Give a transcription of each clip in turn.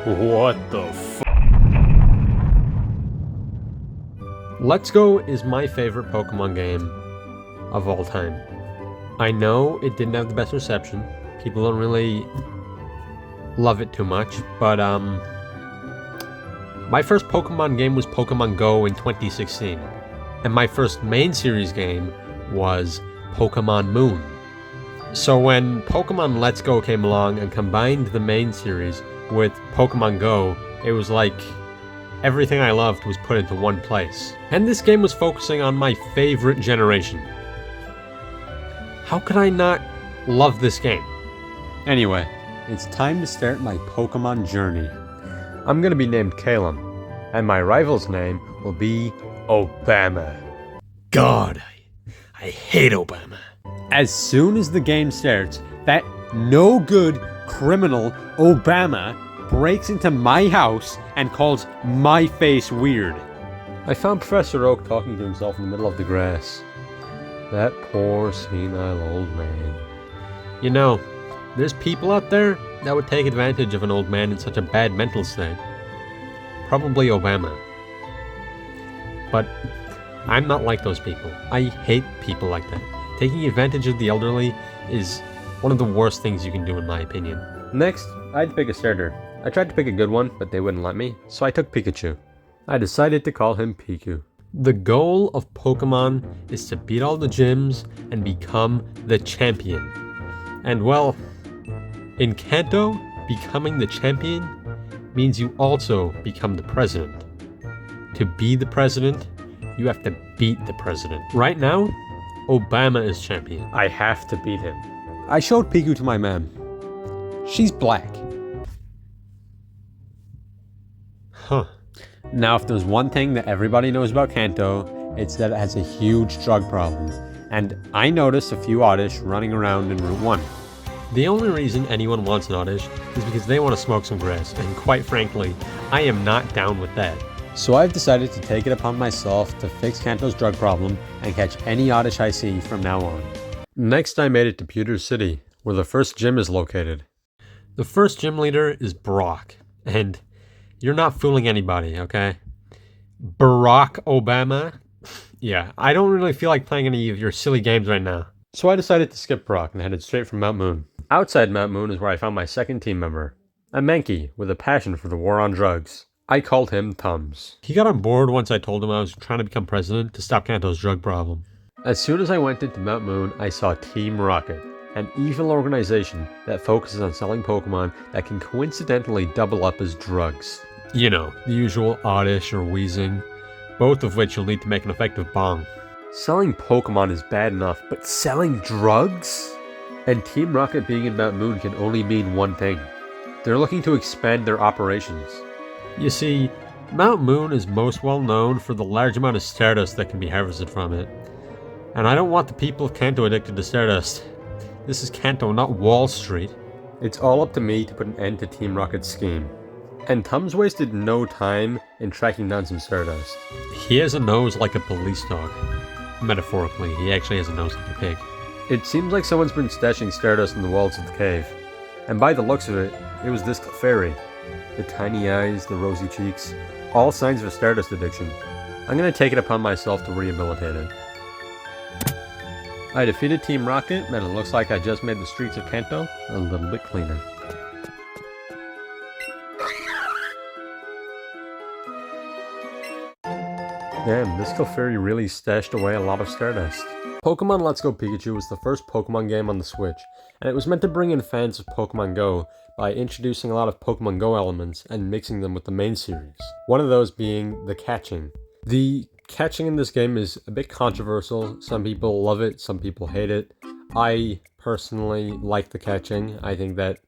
What the f? Let's Go is my favorite Pokemon game of all time. I know it didn't have the best reception. People don't really love it too much, but my first Pokemon game was Pokemon Go in 2016. And my first main series game was Pokemon Moon. So when Pokemon Let's Go came along and combined the main series with Pokemon Go, it was like everything I loved was put into one place. And this game was focusing on my favorite generation. How could I not love this game? Anyway, it's time to start my Pokemon journey. I'm gonna be named Calum, and my rival's name will be Obama. God, I hate Obama. As soon as the game starts, that no good criminal Obama breaks into my house and calls my face weird. I found Professor Oak talking to himself in the middle of the grass. That poor senile old man. You know, there's people out there that would take advantage of an old man in such a bad mental state. Probably Obama. But I'm not like those people. I hate people like that. Taking advantage of the elderly is one of the worst things you can do in my opinion. Next, I had to pick a starter. I tried to pick a good one, but they wouldn't let me, so I took Pikachu. I decided to call him Piku. The goal of Pokemon is to beat all the gyms and become the champion. And well, in Kanto, becoming the champion means you also become the president. To be the president, you have to beat the president. Right now, Obama is champion. I have to beat him. I showed Piku to my mom. She's black. Huh. Now, if there's one thing that everybody knows about Kanto, it's that it has a huge drug problem. And I noticed a few Oddish running around in Route 1. The only reason anyone wants an Oddish is because they want to smoke some grass, and quite frankly, I am not down with that. So I've decided to take it upon myself to fix Kanto's drug problem and catch any Oddish I see from now on. Next, I made it to Pewter City, where the first gym is located. The first gym leader is Brock, and you're not fooling anybody, okay? Barack Obama? Yeah, I don't really feel like playing any of your silly games right now. So I decided to skip Brock and headed straight for Mount Moon. Outside Mount Moon is where I found my second team member, a Mankey with a passion for the war on drugs. I called him Tums. He got on board once I told him I was trying to become president to stop Kanto's drug problem. As soon as I went into Mount Moon, I saw Team Rocket, an evil organization that focuses on selling Pokemon that can coincidentally double up as drugs. You know, the usual Oddish or Wheezing, both of which you'll need to make an effective bong. Selling Pokemon is bad enough, but selling drugs? And Team Rocket being in Mount Moon can only mean one thing. They're looking to expand their operations. You see, Mount Moon is most well known for the large amount of Stardust that can be harvested from it. And I don't want the people of Kanto addicted to Stardust. This is Kanto, not Wall Street. It's all up to me to put an end to Team Rocket's scheme. And Tums wasted no time in tracking down some Stardust. He has a nose like a police dog. Metaphorically, he actually has a nose like a pig. It seems like someone's been stashing Stardust in the walls of the cave. And by the looks of it, it was this fairy. The tiny eyes, the rosy cheeks, all signs of a Stardust addiction. I'm gonna take it upon myself to rehabilitate it. I defeated Team Rocket, and it looks like I just made the streets of Kanto a little bit cleaner. Damn, this Clefairy really stashed away a lot of Stardust. Pokemon Let's Go Pikachu was the first Pokemon game on the Switch, and it was meant to bring in fans of Pokemon Go by introducing a lot of Pokemon Go elements and mixing them with the main series. One of those being the catching. The catching in this game is a bit controversial. Some people love it, some people hate it. I personally like the catching. I think that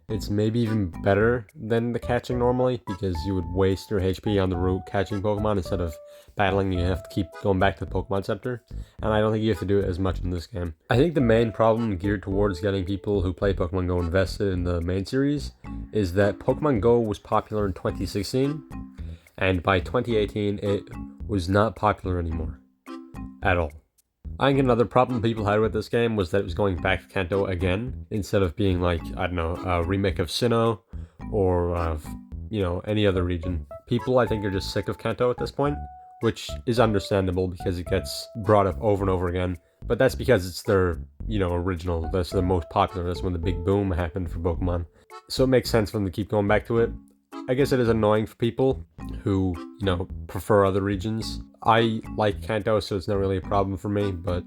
it's maybe even better than the catching normally, because you would waste your HP on the route catching Pokemon instead of battling. You have to keep going back to the Pokemon Center, and I don't think you have to do it as much in this game. I think the main problem geared towards getting people who play Pokemon Go invested in the main series is that Pokemon Go was popular in 2016, and by 2018 it was not popular anymore. At all. I think another problem people had with this game was that it was going back to Kanto again, instead of being like, I don't know, a remake of Sinnoh, or any other region. People, I think, are just sick of Kanto at this point, which is understandable because it gets brought up over and over again. But that's because it's their, original. That's the most popular. That's when the big boom happened for Pokemon. So it makes sense for them to keep going back to it. I guess it is annoying for people who, prefer other regions. I like Kanto, so it's not really a problem for me, but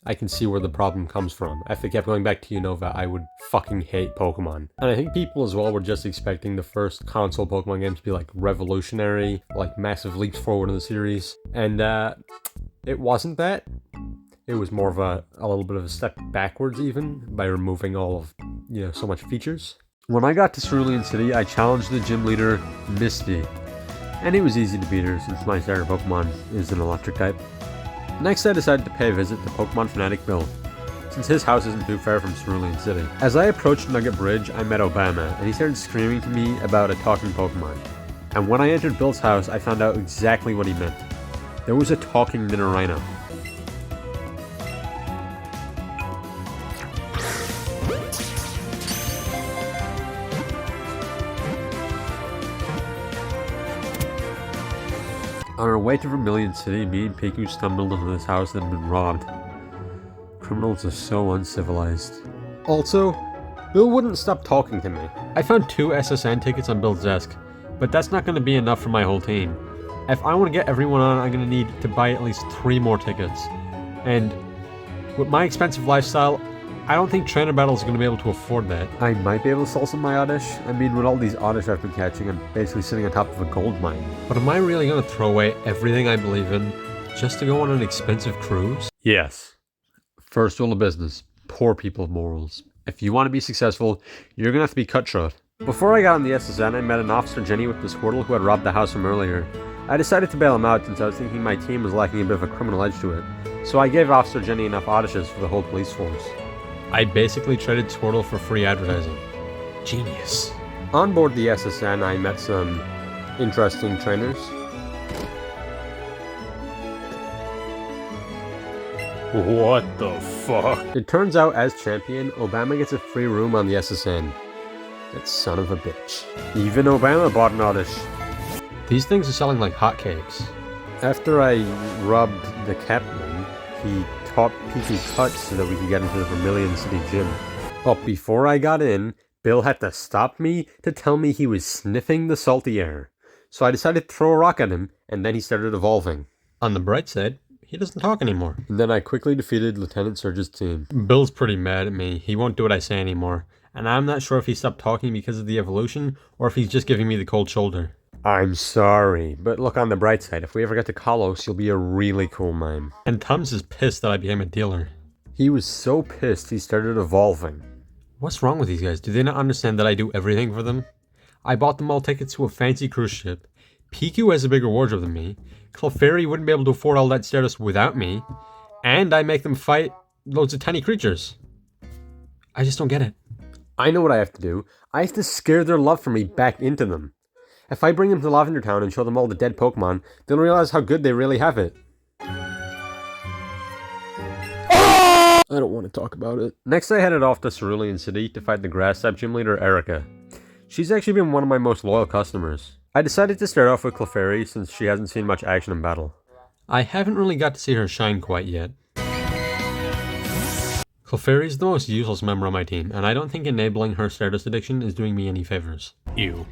I can see where the problem comes from. If they kept going back to Unova, I would fucking hate Pokemon. And I think people as well were just expecting the first console Pokemon game to be like revolutionary, like massive leaps forward in the series. And it wasn't that. It was more of a little bit of a step backwards even, by removing all of, so much features. When I got to Cerulean City, I challenged the gym leader, Misty. And it was easy to beat her since my starter Pokemon is an electric type. Next, I decided to pay a visit to Pokemon fanatic Bill, since his house isn't too far from Cerulean City. As I approached Nugget Bridge, I met Obama, and he started screaming to me about a talking Pokemon. And when I entered Bill's house, I found out exactly what he meant. There was a talking Nidoran. On our way to Vermillion City, me and Pikachu stumbled into this house that had been robbed. Criminals are so uncivilized. Also, Bill wouldn't stop talking to me. I found 2 SSN tickets on Bill's desk, but that's not going to be enough for my whole team. If I want to get everyone on, I'm going to need to buy at least 3 more tickets. And with my expensive lifestyle, I don't think trainer battles are going to be able to afford that. I might be able to sell some of my Oddish. I mean, with all these Oddish I've been catching, I'm basically sitting on top of a gold mine. But am I really going to throw away everything I believe in just to go on an expensive cruise? Yes. First rule of business, poor people have morals. If you want to be successful, you're going to have to be cutthroat. Before I got on the SSN, I met an Officer Jenny with the Squirtle who had robbed the house from earlier. I decided to bail him out since I was thinking my team was lacking a bit of a criminal edge to it. So I gave Officer Jenny enough Oddishes for the whole police force. I basically traded Squirtle for free advertising. Genius. On board the SSN, I met some interesting trainers. What the fuck? It turns out, as champion, Obama gets a free room on the SSN. That son of a bitch. Even Obama bought an Oddish. These things are selling like hotcakes. After I rubbed the captain, he taught Pikachu touch so that we could get into the Vermillion City gym. But before I got in, Bill had to stop me to tell me he was sniffing the salty air. So I decided to throw a rock at him, and then he started evolving. On the bright side, he doesn't talk anymore. And then I quickly defeated Lieutenant Surge's team. Bill's pretty mad at me. He won't do what I say anymore. And I'm not sure if he stopped talking because of the evolution, or if he's just giving me the cold shoulder. I'm sorry, but look on the bright side. If we ever get to Kalos, you'll be a really cool mime. And Tums is pissed that I became a dealer. He was so pissed he started evolving. What's wrong with these guys? Do they not understand that I do everything for them? I bought them all tickets to a fancy cruise ship. Pikachu has a bigger wardrobe than me. Clefairy wouldn't be able to afford all that status without me. And I make them fight loads of tiny creatures. I just don't get it. I know what I have to do. I have to scare their love for me back into them. If I bring them to Lavender Town and show them all the dead Pokemon, they'll realize how good they really have it. I don't want to talk about it. Next I headed off to Cerulean City to fight the Grass-type gym leader, Erica. She's actually been one of my most loyal customers. I decided to start off with Clefairy since she hasn't seen much action in battle. I haven't really got to see her shine quite yet. Clefairy's the most useless member on my team, and I don't think enabling her Stardust addiction is doing me any favors. Ew.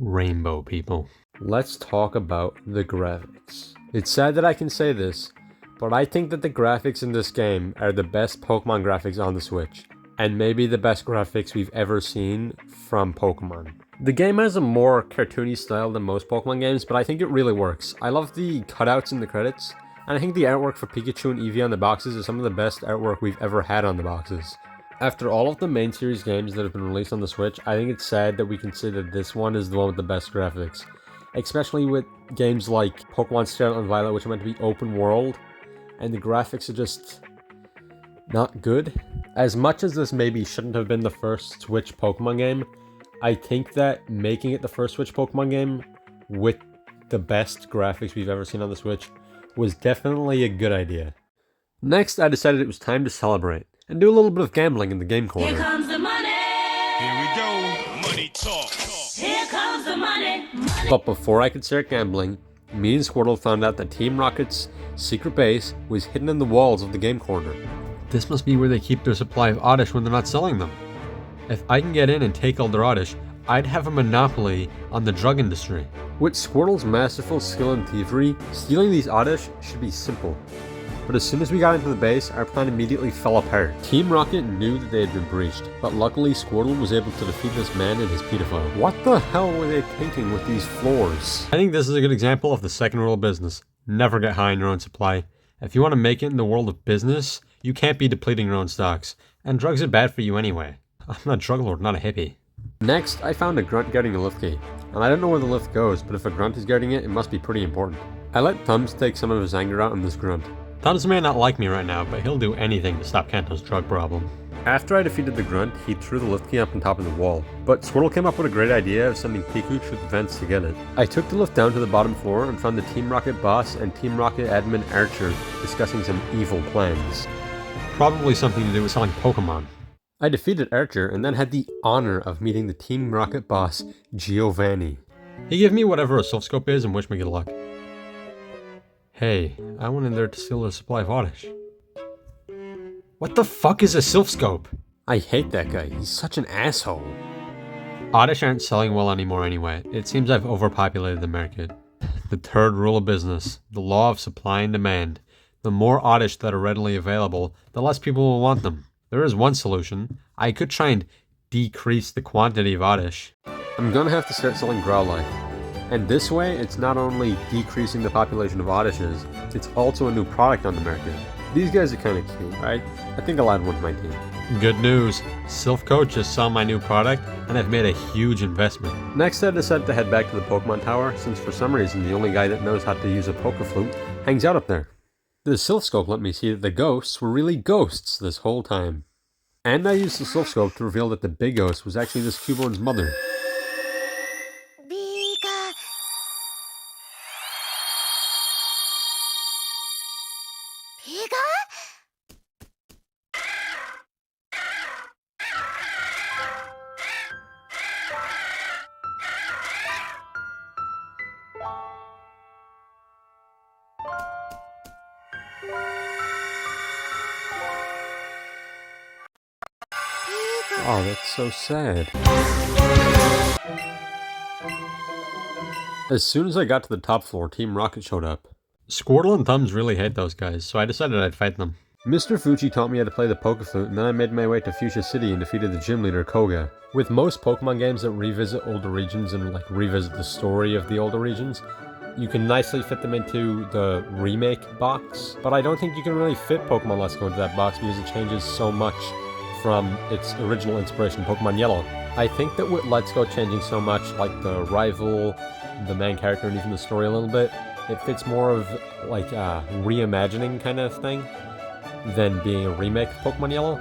Rainbow people. Let's talk about the graphics. It's sad that I can say this, but I think that the graphics in this game are the best Pokemon graphics on the Switch, and maybe the best graphics we've ever seen from Pokemon. The game has a more cartoony style than most Pokemon games, but I think it really works. I love the cutouts in the credits, and I think the artwork for Pikachu and Eevee on the boxes is some of the best artwork we've ever had on the boxes. After all of the main series games that have been released on the Switch, I think it's sad that we consider this one as the one with the best graphics. Especially with games like Pokemon Scarlet and Violet, which are meant to be open world, and the graphics are just not good. As much as this maybe shouldn't have been the first Switch Pokemon game, I think that making it the first Switch Pokemon game with the best graphics we've ever seen on the Switch was definitely a good idea. Next, I decided it was time to celebrate and do a little bit of gambling in the game corner. Here comes the money. Here we go. Money talk. Here comes the money. But before I could start gambling, me and Squirtle found out that Team Rocket's secret base was hidden in the walls of the game corner. This must be where they keep their supply of Oddish when they're not selling them. If I can get in and take all their Oddish, I'd have a monopoly on the drug industry. With Squirtle's masterful skill in thievery, stealing these Oddish should be simple. But as soon as we got into the base, our plan immediately fell apart. Team Rocket knew that they had been breached, but luckily Squirtle was able to defeat this man and his pedophile. What the hell were they thinking with these floors? I think this is a good example of the second rule of business. Never get high in your own supply. If you want to make it in the world of business, you can't be depleting your own stocks. And drugs are bad for you anyway. I'm not a drug lord, not a hippie. Next, I found a grunt guarding a lift key. And I don't know where the lift goes, but if a grunt is guarding it, it must be pretty important. I let Thumbs take some of his anger out on this grunt. Thumbs may not like me right now, but he'll do anything to stop Kanto's drug problem. After I defeated the grunt, he threw the lift key up on top of the wall. But Squirtle came up with a great idea of sending Pikachu through the vents to get it. I took the lift down to the bottom floor and found the Team Rocket boss and Team Rocket admin Archer discussing some evil plans. Probably something to do with selling Pokémon. I defeated Archer and then had the honor of meeting the Team Rocket boss, Giovanni. He gave me whatever a Silph Scope is and wished me good luck. Hey, I went in there to steal a supply of Oddish. What the fuck is a Silph Scope? I hate that guy, he's such an asshole. Oddish aren't selling well anymore anyway. It seems I've overpopulated the market. The third rule of business, the law of supply and demand. The more Oddish that are readily available, the less people will want them. There is one solution. I could try and decrease the quantity of Oddish. I'm gonna have to start selling Growlithe. And this way, it's not only decreasing the population of Oddishes, it's also a new product on the market. These guys are kinda cute, right? I think I'll add one to my team. Good news. Silph Coach just saw my new product and I've made a huge investment. Next, I decided to head back to the Pokemon Tower, since for some reason the only guy that knows how to use a Pokeflute hangs out up there. The Silph Scope let me see that the ghosts were really ghosts this whole time. And I used the Silph Scope to reveal that the big ghost was actually this Cubone's mother. Oh, that's so sad. As soon as I got to the top floor, Team Rocket showed up. Squirtle and Thumbs really hate those guys, so I decided I'd fight them. Mr. Fuji taught me how to play the Pokeflute, and then I made my way to Fuchsia City and defeated the gym leader, Koga. With most Pokemon games that revisit older regions and revisit the story of the older regions, you can nicely fit them into the remake box, but I don't think you can really fit Pokemon Let's Go into that box because it changes so much from its original inspiration, Pokemon Yellow. I think that with Let's Go changing so much, like the rival, the main character, and even the story a little bit, it fits more of like a reimagining kind of thing than being a remake of Pokemon Yellow.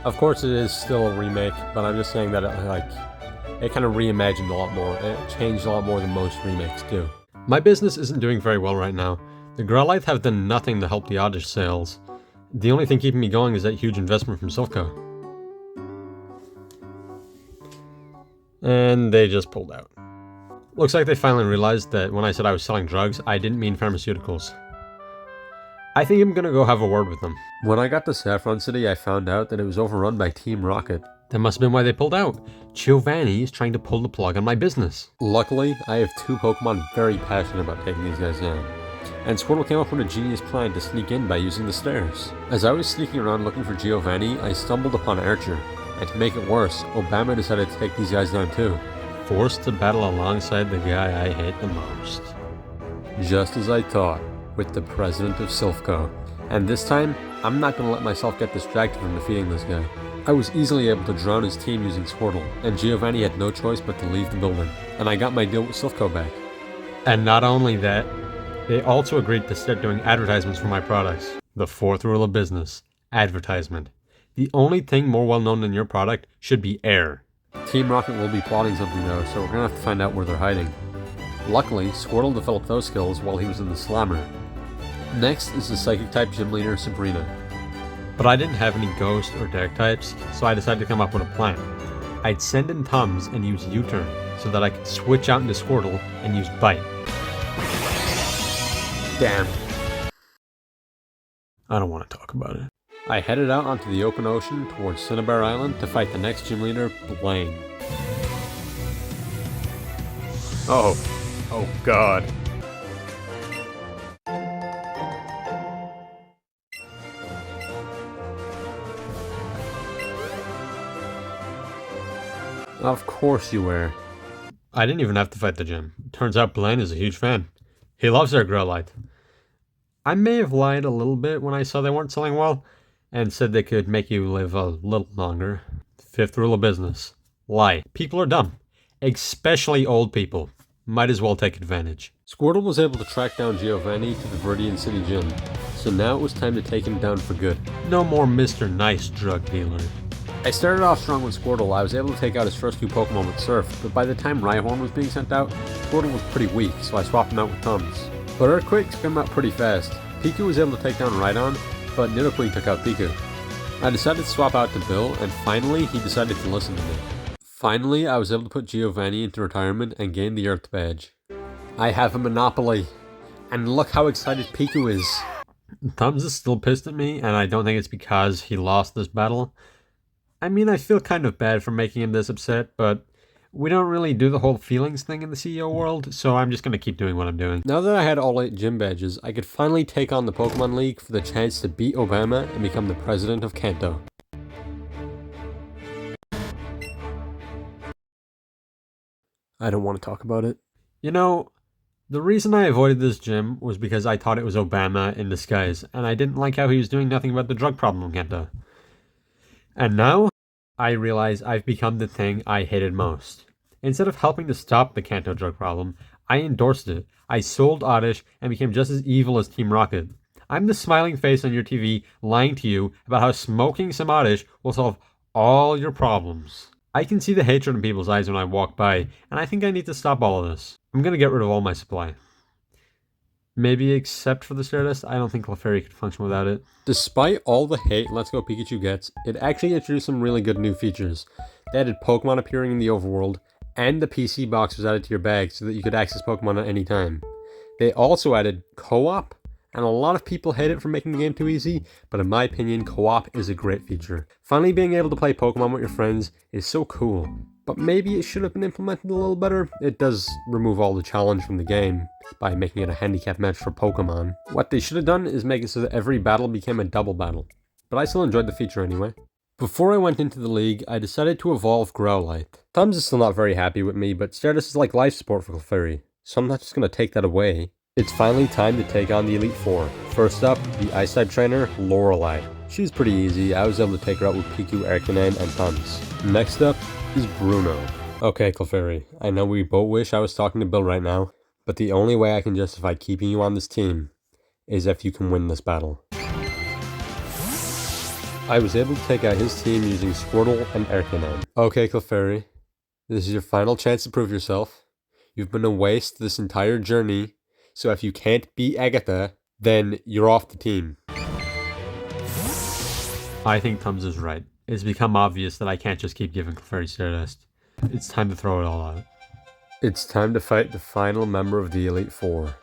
Of course it is still a remake, but I'm just saying that it kind of reimagined a lot more. It changed a lot more than most remakes do. My business isn't doing very well right now. The Growlithe have done nothing to help the Oddish sales. The only thing keeping me going is that huge investment from Silph. And they just pulled out. Looks like they finally realized that when I said I was selling drugs, I didn't mean pharmaceuticals. I think I'm gonna go have a word with them. When I got to Saffron City, I found out that it was overrun by Team Rocket. That must have been why they pulled out. Giovanni is trying to pull the plug on my business. Luckily, I have two Pokemon very passionate about taking these guys down. And Squirtle came up with a genius plan to sneak in by using the stairs. As I was sneaking around looking for Giovanni, I stumbled upon Archer. And to make it worse, Obama decided to take these guys down too. Forced to battle alongside the guy I hate the most. Just as I thought, with the president of Silph. And this time, I'm not going to let myself get distracted from defeating this guy. I was easily able to drown his team using Squirtle, and Giovanni had no choice but to leave the building. And I got my deal with Silph back. And not only that, they also agreed to start doing advertisements for my products. The fourth rule of business, advertisement. The only thing more well known than your product should be air. Team Rocket will be plotting something though, so we're gonna have to find out where they're hiding. Luckily, Squirtle developed those skills while he was in the Slammer. Next is the Psychic type gym leader, Sabrina. But I didn't have any ghost or dark types, so I decided to come up with a plan. I'd send in Tums and use U-turn so that I could switch out into Squirtle and use Bite. Damn. I don't want to talk about it. I headed out onto the open ocean towards Cinnabar Island to fight the next gym leader, Blaine. Oh God. Of course you were. I didn't even have to fight the gym. Turns out Blaine is a huge fan. He loves their Growlite. I may have lied a little bit when I saw they weren't selling well, and said they could make you live a little longer. Fifth rule of business. Lie. People are dumb. Especially old people. Might as well take advantage. Squirtle was able to track down Giovanni to the Vermillion City Gym, so now it was time to take him down for good. No more Mr. Nice drug dealer. I started off strong with Squirtle. I was able to take out his first two Pokemon with Surf, but by the time Rhyhorn was being sent out, Squirtle was pretty weak, so I swapped him out with Tums. But Earthquake took him out pretty fast. Piku was able to take down Rhydon, but Nidoqueen took out Piku. I decided to swap out to Bill, and finally he decided to listen to me. Finally, I was able to put Giovanni into retirement and gain the Earth Badge. I have a monopoly, and look how excited Piku is. Tums is still pissed at me, and I don't think it's because he lost this battle. I mean, I feel kind of bad for making him this upset, but we don't really do the whole feelings thing in the CEO world, so I'm just going to keep doing what I'm doing. Now that I had all 8 gym badges, I could finally take on the Pokemon League for the chance to beat Obama and become the president of Kanto. I don't want to talk about it. You know, the reason I avoided this gym was because I thought it was Obama in disguise, and I didn't like how he was doing nothing about the drug problem in Kanto. And now, I realize I've become the thing I hated most. Instead of helping to stop the Kanto drug problem, I endorsed it. I sold Oddish and became just as evil as Team Rocket. I'm the smiling face on your TV lying to you about how smoking some Oddish will solve all your problems. I can see the hatred in people's eyes when I walk by, and I think I need to stop all of this. I'm gonna get rid of all my supply. Maybe except for the Stardust, I don't think Clefairy could function without it. Despite all the hate Let's Go Pikachu gets, it actually introduced some really good new features. They added Pokemon appearing in the overworld, and the PC box was added to your bag so that you could access Pokemon at any time. They also added co-op, and a lot of people hate it for making the game too easy, but in my opinion, co-op is a great feature. Finally being able to play Pokemon with your friends is so cool, but maybe it should have been implemented a little better. It does remove all the challenge from the game by making it a handicap match for Pokemon. What they should have done is make it so that every battle became a double battle, but I still enjoyed the feature anyway. Before I went into the league, I decided to evolve Growlite. Tums is still not very happy with me, but Stardust is like life support for Clefairy, so I'm not just going to take that away. It's finally time to take on the Elite Four. First up, the Ice-type trainer, Lorelei. She's pretty easy. I was able to take her out with Piku, Arcanine, and Tums. Next up is Bruno. Okay, Clefairy, I know we both wish I was talking to Bill right now, but the only way I can justify keeping you on this team is if you can win this battle. I was able to take out his team using Squirtle and Arcanine. Okay, Clefairy, this is your final chance to prove yourself. You've been a waste this entire journey, so if you can't beat Agatha, then you're off the team. I think Tums is right. It's become obvious that I can't just keep giving Clefairy Stardust. It's time to throw it all out. It's time to fight the final member of the Elite Four,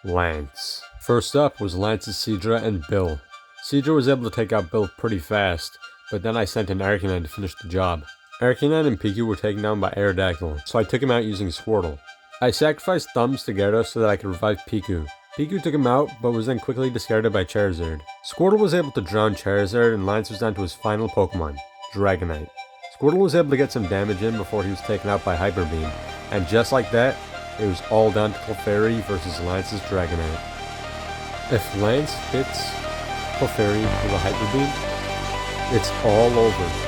Lance. First up was Lance's Seadra and Bill. Seadra was able to take out Bill pretty fast, but then I sent in Arcanine to finish the job. Arcanine and Piku were taken down by Aerodactyl, so I took him out using Squirtle. I sacrificed Tums to Gyarados so that I could revive Piku. Piku took him out, but was then quickly discarded by Charizard. Squirtle was able to drown Charizard, and Lance was down to his final Pokemon, Dragonite. Squirtle was able to get some damage in before he was taken out by Hyper Beam, and just like that, it was all down to Clefairy versus Lance's Dragonite. If Lance hits Clefairy with a Hyper Beam, it's all over.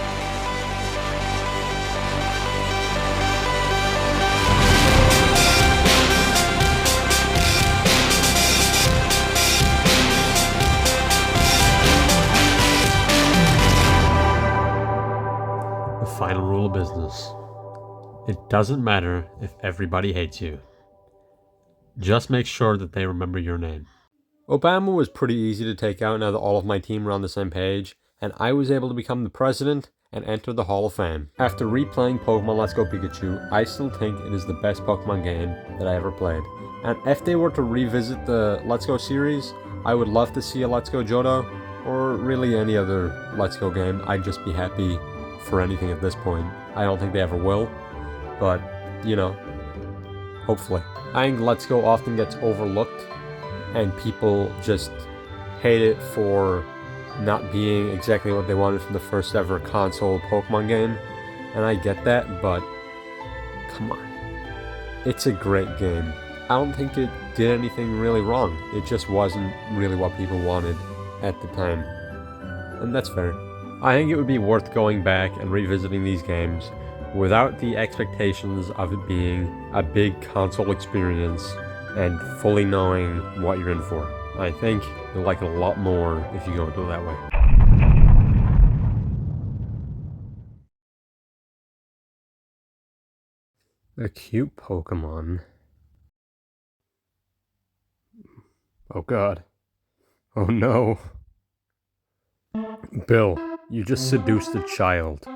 Final rule of business. It doesn't matter if everybody hates you. Just make sure that they remember your name. Obama was pretty easy to take out now that all of my team were on the same page, and I was able to become the president and enter the Hall of Fame. After replaying Pokemon Let's Go Pikachu, I still think it is the best Pokemon game that I ever played. And if they were to revisit the Let's Go series, I would love to see a Let's Go Johto, or really any other Let's Go game. I'd just be happy for anything at this point. I don't think they ever will, but, you know, hopefully. I think Let's Go often gets overlooked, and people just hate it for not being exactly what they wanted from the first ever console Pokemon game, and I get that, but come on. It's a great game. I don't think it did anything really wrong. It just wasn't really what people wanted at the time. And that's fair. I think it would be worth going back and revisiting these games without the expectations of it being a big console experience and fully knowing what you're in for. I think you'll like it a lot more if you go into it that way. A cute Pokemon. Oh god. Oh no. Bill, you just seduced a child.